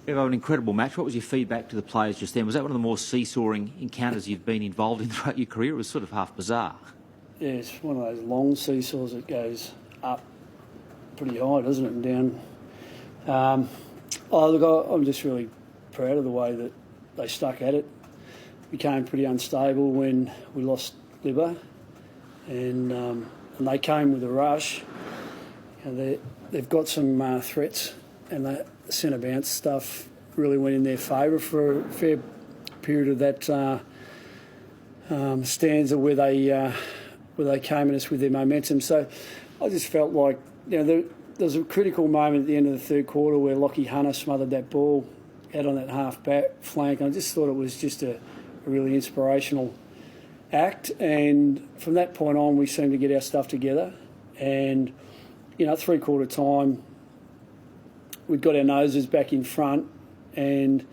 An incredible match. What was your feedback to the players just then? Was that one of the more seesawing encounters you've been involved in throughout your career? It was sort of half bizarre. Yeah, it's one of those long seesaws that goes up pretty high, doesn't it, and down. I'm just really proud of the way that they stuck at it. Became pretty unstable when we lost Libbo, and they came with a rush. They've got some threats, and the centre bounce stuff really went in their favour for a fair period of that stanza where they came at us with their momentum. So I just felt like there was a critical moment at the end of the third quarter where Lockie Hunter smothered that ball out on that half-back flank. I just thought it was just a really inspirational act, and from that point on we seemed to get our stuff together, and three-quarter time we'd got our noses back in front, and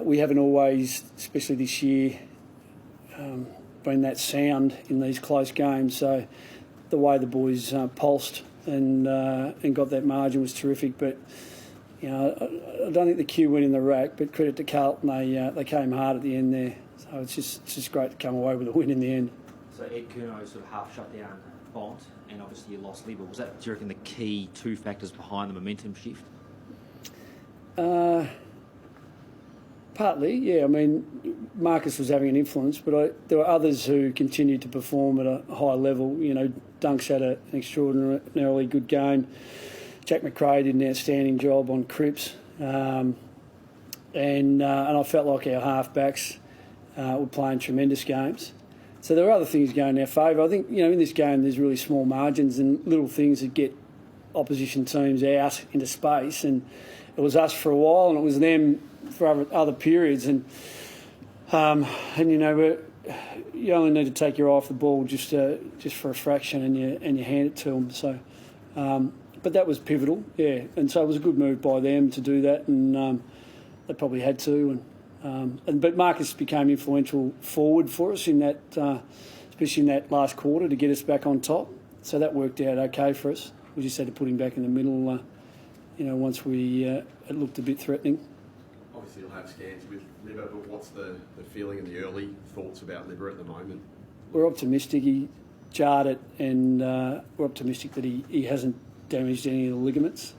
we haven't always, especially this year, been that sound in these close games. So the way the boys pulsed and got that margin was terrific. But I don't think the cue went in the rack. But credit to Carlton, they came hard at the end there. So it's just great to come away with a win in the end. So Ed Curnow sort of half shut down Bont, and obviously you lost Libba. Was that, do you reckon, the key two factors behind the momentum shift? Partly, yeah. I mean, Marcus was having an influence, but there were others who continued to perform at a high level. Dunks had an extraordinarily good game. Jack McRae did an outstanding job on Cripps. And I felt like our halfbacks were playing tremendous games. So there were other things going in our favour. I think, in this game there's really small margins and little things that get opposition teams out into space. And it was us for a while and it was them for other periods. And you only need to take your eye off the ball just for a fraction and you hand it to them. So, but that was pivotal, yeah. And so it was a good move by them to do that, and they probably had to. But Marcus became influential forward for us in that, especially in that last quarter, to get us back on top. So that worked out okay for us. We just had to put him back in the middle, once it looked a bit threatening. Obviously you'll have scans with Libba, but what's the feeling and the early thoughts about Libba at the moment? We're optimistic. He jarred it, and we're optimistic that he hasn't damaged any of the ligaments.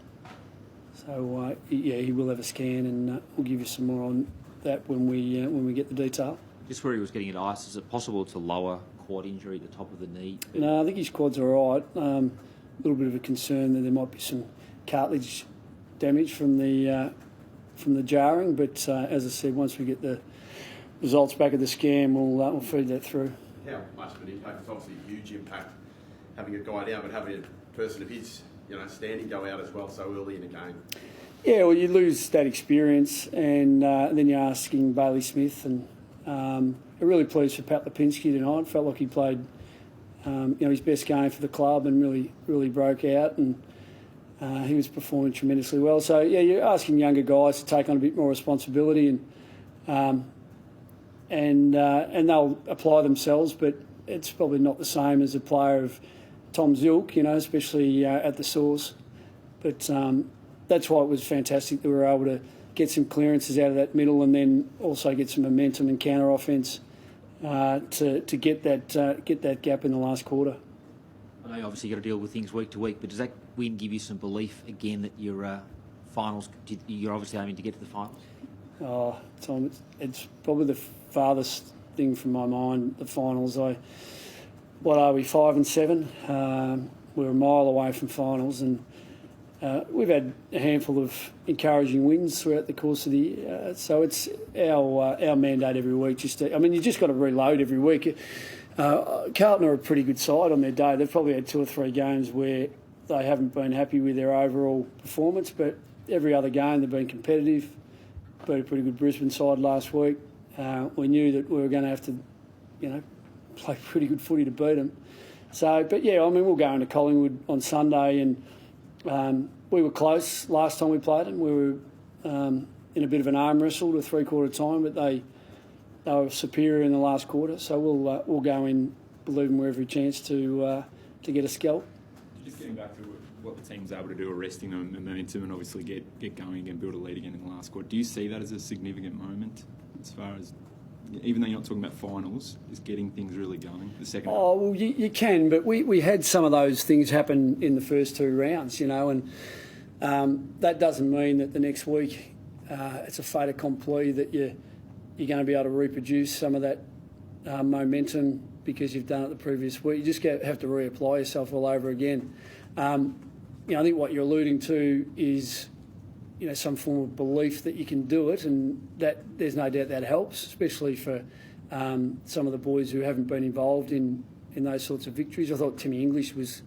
So, he will have a scan, and we'll give you some more on that when we get the detail. Just where he was getting at ice, is it possible to lower quad injury at the top of the knee? No, I think his quad's all right. A little bit of a concern that there might be some cartilage damage from the jarring, but as I said, once we get the results back of the scan, we'll feed that through. How much of an impact? It's obviously a huge impact having a guy down, but having a person of his, standing go out as well so early in the game. Yeah, well, you lose that experience, and then you're asking Bailey Smith, and I'm really pleased for Pat Lipinski tonight. Felt like he played, his best game for the club and really broke out, and he was performing tremendously well. So yeah, you're asking younger guys to take on a bit more responsibility, and they'll apply themselves, but it's probably not the same as a player of Tom Zilk, especially at the source. But that's why it was fantastic that we were able to get some clearances out of that middle, and then also get some momentum and counter offence to get that gap in the last quarter. I know you obviously got to deal with things week to week, but does that win give you some belief again that your finals? You're obviously aiming to get to the finals. Oh, Tom, it's probably the farthest thing from my mind. The finals. What are we? 5 and 7. We're a mile away from finals, and we've had a handful of encouraging wins throughout the course of the year. So it's our mandate every week. You just got to reload every week. Carlton are a pretty good side on their day. They've probably had 2 or 3 games where they haven't been happy with their overall performance, but every other game they've been competitive. Beat a pretty good Brisbane side last week. We knew that we were going to have to, play pretty good footy to beat them. So, but yeah, we'll go into Collingwood on Sunday, and we were close last time we played them. We were in a bit of an arm wrestle to 3/4 time, but they were superior in the last quarter. So we'll go in believing we're every chance to get a scalp. Just getting back to what the team was able to do, arresting them and momentum, and obviously get going again, build a lead again in the last quarter. Do you see that as a significant moment as far as, even though you're not talking about finals, is getting things really going the second half? Oh, well, you can, but we had some of those things happen in the first 2 rounds, and that doesn't mean that the next week it's a fait accompli that you're going to be able to reproduce some of that momentum because you've done it the previous week. You just have to reapply yourself all over again. I think what you're alluding to is, some form of belief that you can do it, and that there's no doubt that helps, especially for some of the boys who haven't been involved in those sorts of victories. I thought Timmy English was,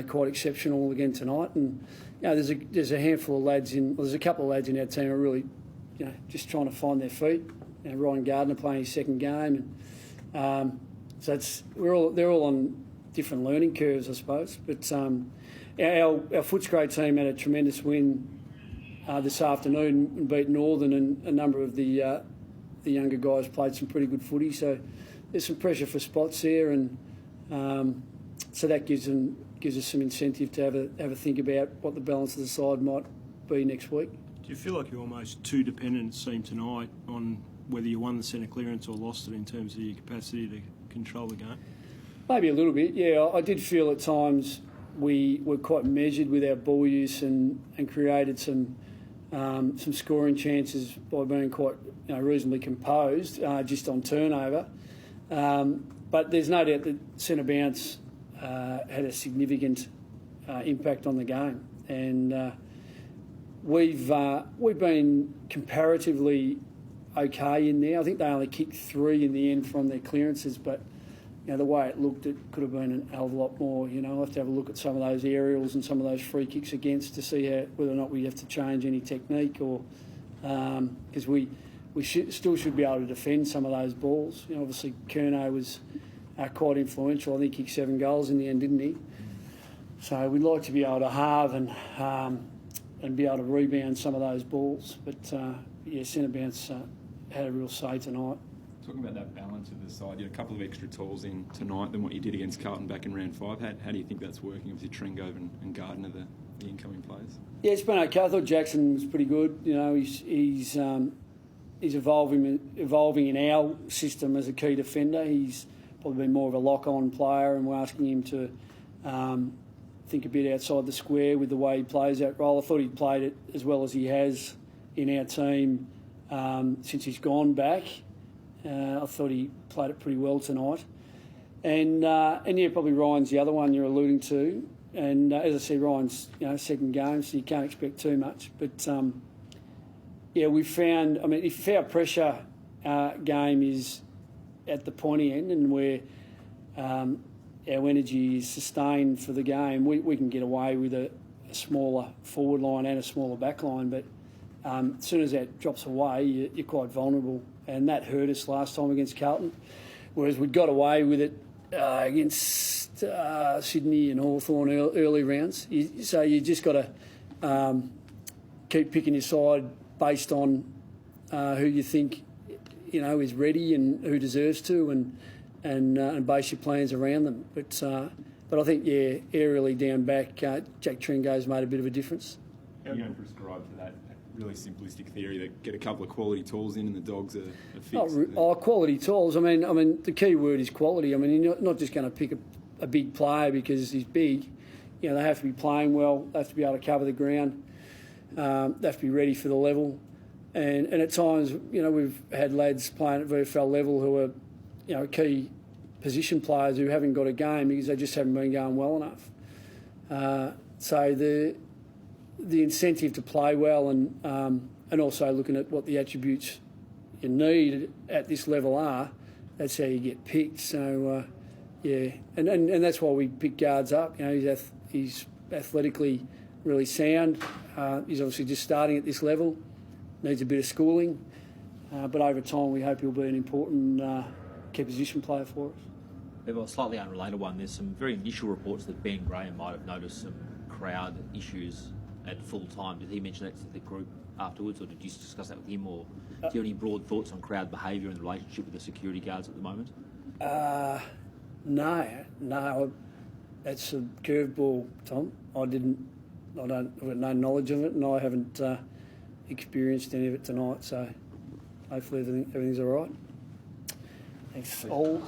quite exceptional again tonight, and there's a handful of lads there's a couple of lads in our team who are really, just trying to find their feet. Ryan Gardner playing his second game, and so they're all on different learning curves, I suppose. But our Footscray team had a tremendous win this afternoon and beat Northern, and a number of the younger guys played some pretty good footy. So there's some pressure for spots there, and so that gives us some incentive to have a think about what the balance of the side might be next week. Do you feel like you're almost too dependent, it seemed tonight, on whether you won the centre clearance or lost it in terms of your capacity to control the game? Maybe a little bit, yeah. I did feel at times we were quite measured with our ball use and created some scoring chances by being quite reasonably composed just on turnover. But there's no doubt that centre bounce had a significant impact on the game, and we've been comparatively okay in there. I think they only kicked 3 in the end from their clearances, but the way it looked, it could have been a hell of a lot more. I'll have to have a look at some of those aerials and some of those free kicks against to see whether or not we have to change any technique, or because we still should be able to defend some of those balls. Obviously Curnow was quite influential. I think he kicked 7 goals in the end, didn't he? So we'd like to be able to halve and be able to rebound some of those balls. But centre bounce had a real say tonight. Talking about that balance of the side, you had a couple of extra tools in tonight than what you did against Carlton back in round 5. How do you think that's working? Obviously, Tringove and Gardner, the incoming players. Yeah, it's been okay. I thought Jackson was pretty good. He's evolving in our system as a key defender. He's probably been more of a lock-on player, and we're asking him to think a bit outside the square with the way he plays that role. I thought he played it as well as he has in our team since he's gone back. I thought he played it pretty well tonight. And probably Ryan's the other one you're alluding to. And as I said, Ryan's second game, so you can't expect too much. But we found, if our pressure game is at the pointy end and where our energy is sustained for the game, we can get away with a smaller forward line and a smaller back line. But as soon as that drops away, you're quite vulnerable. And that hurt us last time against Carlton, whereas we'd got away with it against Sydney and Hawthorn early rounds. So you just got to keep picking your side based on who you think is ready and who deserves to, and base your plans around them. But I think aerially down back, Jack Tringo's made a bit of a difference. How are you going to prescribe to that really simplistic theory that get a couple of quality tools in and the Dogs are fixed? Quality tools. I mean, the key word is quality. You're not just going to pick a big player because he's big. They have to be playing well. They have to be able to cover the ground. They have to be ready for the level. And at times, we've had lads playing at VFL level who are, key position players who haven't got a game because they just haven't been going well enough. So the incentive to play well and also looking at what the attributes you need at this level are, that's how you get picked. So, and that's why we pick guards up. He's athletically really sound. He's obviously just starting at this level, needs a bit of schooling. But over time, we hope he'll be an important key position player for us. A slightly unrelated one. There's some very initial reports that Ben Graham might have noticed some crowd issues at full time. Did he mention that to the group afterwards, or did you discuss that with him, or do you have any broad thoughts on crowd behaviour and the relationship with the security guards at the moment? No. That's a curveball, Tom. I've got no knowledge of it, and I haven't experienced any of it tonight. So hopefully everything's all right. Thanks all.